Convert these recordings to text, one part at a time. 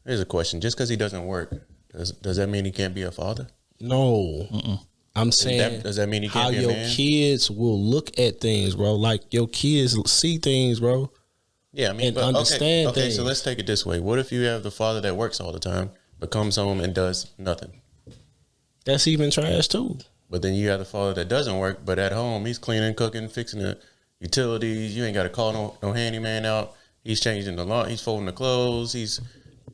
Here's a question: just because he doesn't work, does that mean he can't be a father? No. I'm saying, does that mean he can't how be a your man? kids will look at things, bro? Like your kids see things, bro. Yeah, I mean, and understand okay, things. so let's take it this way. What if you have the father that works all the time, but comes home and does nothing? That's even trash too. But then you have the father that doesn't work, but at home he's cleaning, cooking, fixing the utilities. You ain't got to call no handyman out. He's changing the lawn. He's folding the clothes. He's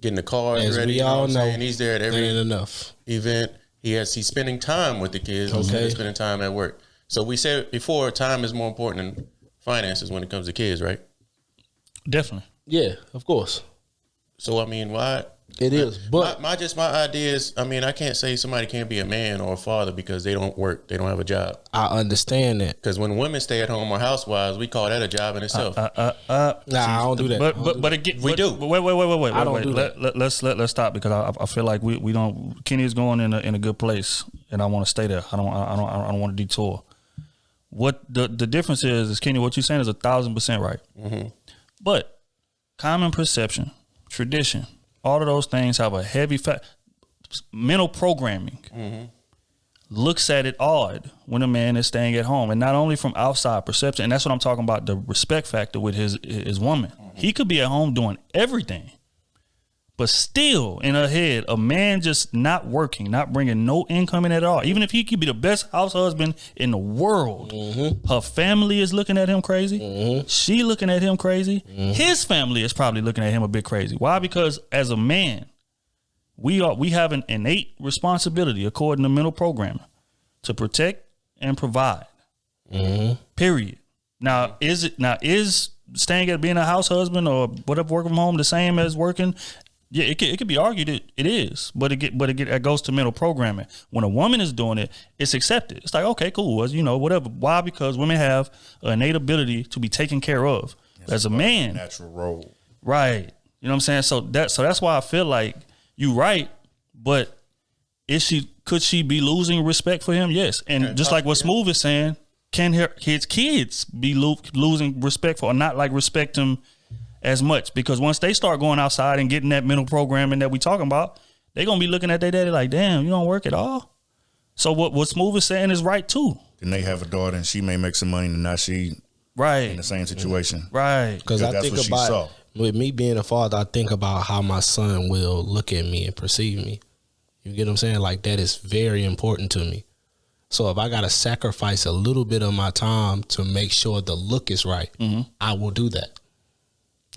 getting the cars As ready. we all know, and he's there at every enough event. He's spending time with the kids instead of spending time at work. So we said before, time is more important than finances when it comes to kids, right? Definitely. Yeah, of course. So I mean, why? It is, but my idea is, I mean, I can't say somebody can't be a man or a father because they don't work, they don't have a job. I understand that. Because when women stay at home or housewives, we call that a job in itself. Nah, I don't do that. But again, we do. Wait. I don't do that. Let's stop because I feel like we don't. Kenny is going in a good place, and I want to stay there. I don't want to detour. What the difference is Kenny, what you're saying is 1,000% right. Mm-hmm. But common perception, tradition, all of those things have a heavy mental programming. Mm-hmm. Looks at it odd when a man is staying at home, and not only from outside perception, and that's what I'm talking about, the respect factor with his woman. Mm-hmm. He could be at home doing everything, but still in her head, a man just not working, not bringing no income in at all. Even if he could be the best house husband in the world, her family is looking at him crazy. She looking at him crazy. His family is probably looking at him a bit crazy. Why? Because as a man, we have an innate responsibility, according to mental programming, to protect and provide. Period. Now, is staying at being a house husband or whatever, working from home, the same as working? Yeah, it could be argued it is, but it goes to mental programming. When a woman is doing it, it's accepted. It's like, okay, cool, whatever. Why? Because women have an innate ability to be taken care of. As a man, natural role, right? You know what I'm saying? So that's why I feel like you right, but could she be losing respect for him? Yes, and just like what Smooth is saying, can his kids be losing respect for or not respect him as much? Because once they start going outside and getting that mental programming that we talking about, they're gonna be looking at their daddy like, damn, you don't work at all. So what Smooth is saying is right too. Then they have a daughter and she may make some money and now she in the same situation. Right. Because I that's think what about she saw. With me being a father, I think about how my son will look at me and perceive me. You get what I'm saying? Like, that is very important to me. So if I got to sacrifice a little bit of my time to make sure the look is right, I will do that.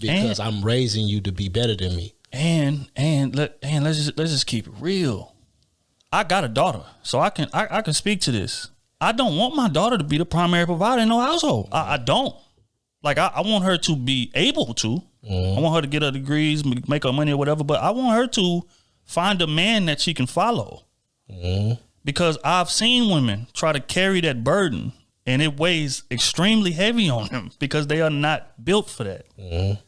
Because I'm raising you to be better than me. Let's just keep it real. I got a daughter, so I can speak to this. I don't want my daughter to be the primary provider in no household. I don't. Like, I want her to be able to. I want her to get her degrees, make her money or whatever, but I want her to find a man that she can follow. Because I've seen women try to carry that burden and it weighs extremely heavy on them because they are not built for that.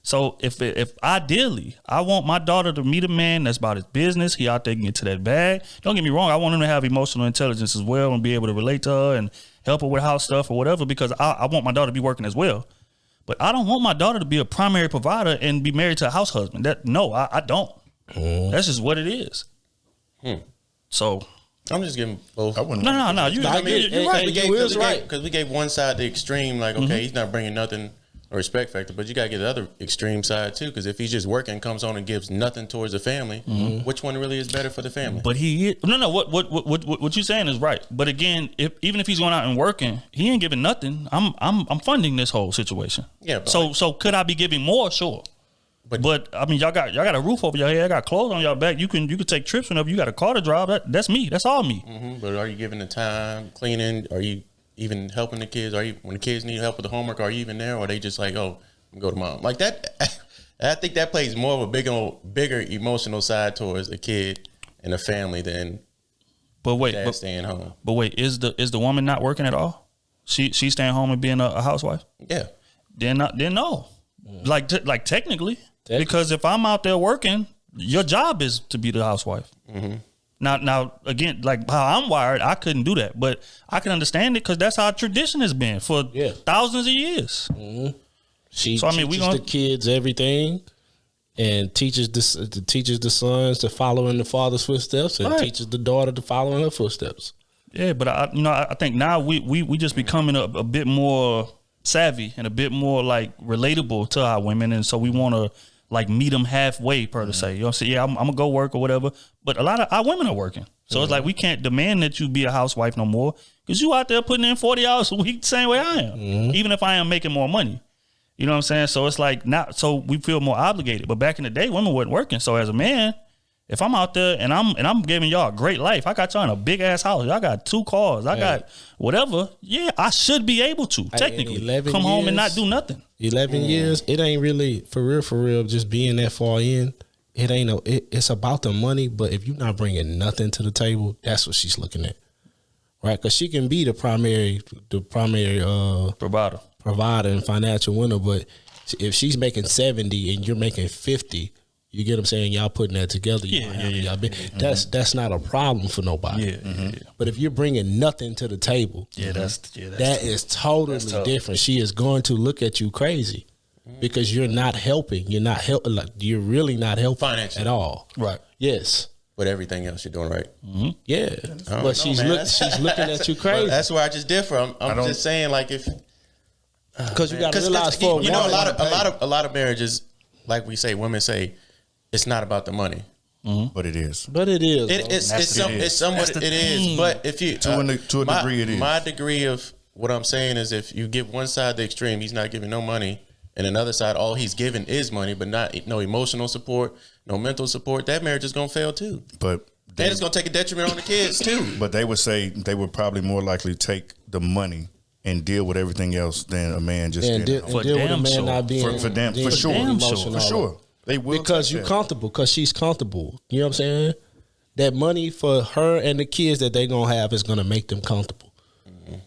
So if ideally, I want my daughter to meet a man that's about his business, he out there getting to that bag. Don't get me wrong, I want him to have emotional intelligence as well and be able to relate to her and help her with house stuff or whatever, because I want my daughter to be working as well. But I don't want my daughter to be a primary provider and be married to a house husband. I don't. That's just what it is. So I'm just giving both. No. You're right. Because we gave one side the extreme, like, okay, he's not bringing nothing, a respect factor, but you got to get the other extreme side too. Because if he's just working, comes on and gives nothing towards the family, which one really is better for the family? But what you saying is right. But again, even if he's going out and working, he ain't giving nothing. I'm funding this whole situation. Yeah. So could I be giving more? Sure. But I mean, y'all got a roof over your head. I got clothes on your back. You can take trips whenever you got a car to drive. That's me. That's all me. But are you giving the time, cleaning? Are you even helping the kids? When the kids need help with the homework, are you even there? Or are they just like, oh, go to mom? Like that. I think that plays more of a bigger emotional side towards a kid and a family than dad staying home. But wait, is the woman not working at all? She staying home and being a housewife? Yeah. Then no. Like technically. Because if I'm out there working, your job is to be the housewife. Now, again, like how I'm wired, I couldn't do that. But I can understand it because that's how tradition has been for thousands of years. She teaches the kids everything. and teaches the sons to follow in the father's footsteps, and teaches the daughter to follow in her footsteps. Yeah, but I think now we just becoming a bit more savvy and a bit more like relatable to our women, and so we want to like meet them halfway, per se. You know what I'm saying? Yeah, I'm gonna go work or whatever, but a lot of our women are working, so it's like we can't demand that you be a housewife no more because you out there putting in 40 hours a week the same way I am, even if I am making more money. You know what I'm saying? So it's like so we feel more obligated. But back in the day, women weren't working. So as a man, if I'm out there and I'm giving y'all a great life, I got y'all in a big ass house, y'all got 2 cars, I got whatever. Yeah, I should be able to technically come home and not do nothing. 11 years, it ain't really for real. Just being that far in, it ain't it's about the money. But if you're not bringing nothing to the table, that's what she's looking at, right? Because she can be the primary provider and financial winner, but if she's making 70 and you're making 50, you get what I'm saying? Y'all putting that together. That's not a problem for nobody. But if you're bringing nothing to the table, that is totally different. She is going to look at you crazy because you're not helping. You're not helping. Like, you're really not helping at all. Right. Yes. But everything else you're doing right. Yeah. But she's looking at you crazy. Well, that's where I just differ. I'm just saying, like, if because you got to realize, for you know, a lot of marriages, like we say, women say, it's not about the money. But it is. It's somewhat it is. But if you to a degree, it is. My degree of what I'm saying is, if you give one side the extreme, he's not giving no money, and another side, all he's giving is money, but no emotional support, no mental support, that marriage is gonna fail too. But and it's gonna take a detriment on the kids too. But they would say they would probably more likely take the money and deal with everything else than a man just deal with a man not being for sure. They will, because you're comfortable, because she's comfortable. You know what I'm saying? That money for her and the kids that they're gonna have is gonna make them comfortable.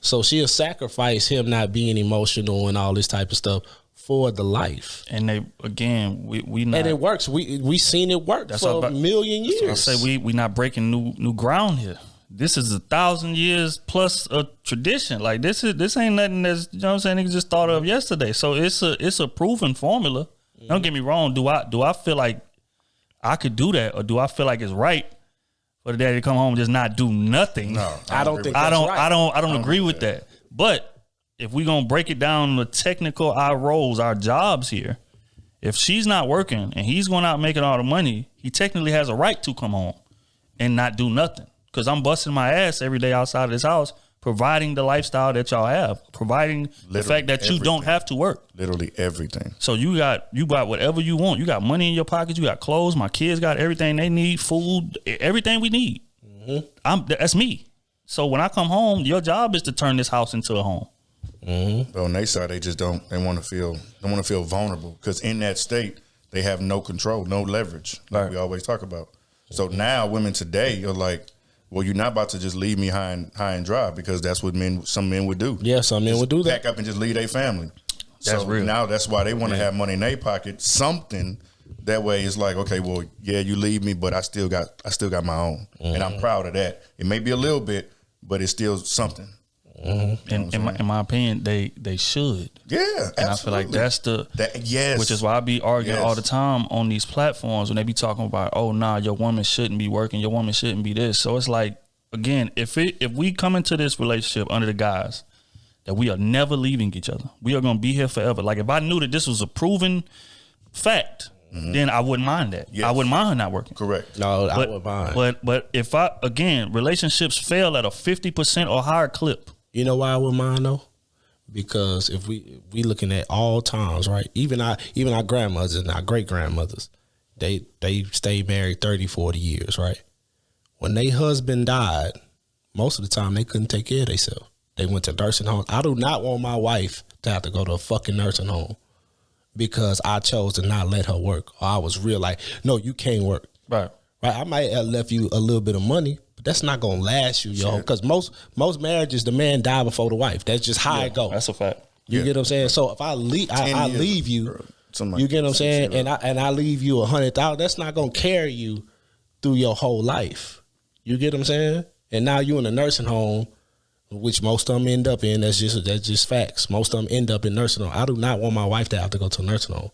So she'll sacrifice him not being emotional and all this type of stuff for the life. And we not, and it works. We seen it work for a million years. I say we not breaking new ground here. This is 1,000 years plus a tradition. Like this ain't nothing that's, you know what I'm saying, niggas just thought of yesterday. So it's a proven formula. Don't get me wrong. Do I feel like I could do that, or do I feel like it's right for the daddy to come home and just not do nothing? No, I don't think that's right. I don't agree with that. But if we're gonna break it down the technical, our roles, our jobs here, if she's not working and he's going out making all the money, he technically has a right to come home and not do nothing. Because I'm busting my ass every day outside of this house, providing the lifestyle that y'all have, providing the fact that you don't have to work. Literally everything. So you got whatever you want. You got money in your pocket. You got clothes. My kids got everything they need, food, everything we need. That's me. So when I come home, your job is to turn this house into a home. But on their side, they just don't want to feel vulnerable, because in that state they have no control, no leverage, like we always talk about. So now women today are like, well, you're not about to just leave me high and dry, because that's what some men would do. Yeah, some men would do that. Pack up and just leave their family. That's real. Now that's why they want to have money in their pocket. Something that way is like, okay, well, yeah, you leave me, but I still got my own, and I'm proud of that. It may be a little bit, but it's still something. In my opinion, they should. Yeah, absolutely. And I feel like that's which is why I be arguing all the time on these platforms when they be talking about, oh, nah, your woman shouldn't be working, your woman shouldn't be this. So it's like, again, if we come into this relationship under the guise that we are never leaving each other, we are gonna be here forever. Like, if I knew that this was a proven fact, then I wouldn't mind that. Yes. I wouldn't mind her not working. Correct. No, I wouldn't mind. But if relationships fail at a 50% or higher clip. You know why I wouldn't mind though? Because if we looking at all times, right? Even our grandmothers and our great grandmothers, they stayed married 30, 40 years, right? When their husband died, most of the time they couldn't take care of themselves. They went to nursing homes. I do not want my wife to have to go to a fucking nursing home because I chose to not let her work. Or I was real like, no, you can't work. Right. I might have left you a little bit of money, but that's not gonna last you, yo. Because most marriages, the man die before the wife. That's just how it goes. That's a fact. You get what I'm saying? So if I leave, I leave you. You get what I'm saying? And I leave you $100,000. That's not gonna carry you through your whole life. You get what I'm saying? And now you in a nursing home, which most of them end up in. That's just facts. Most of them end up in nursing home. I do not want my wife to have to go to a nursing home.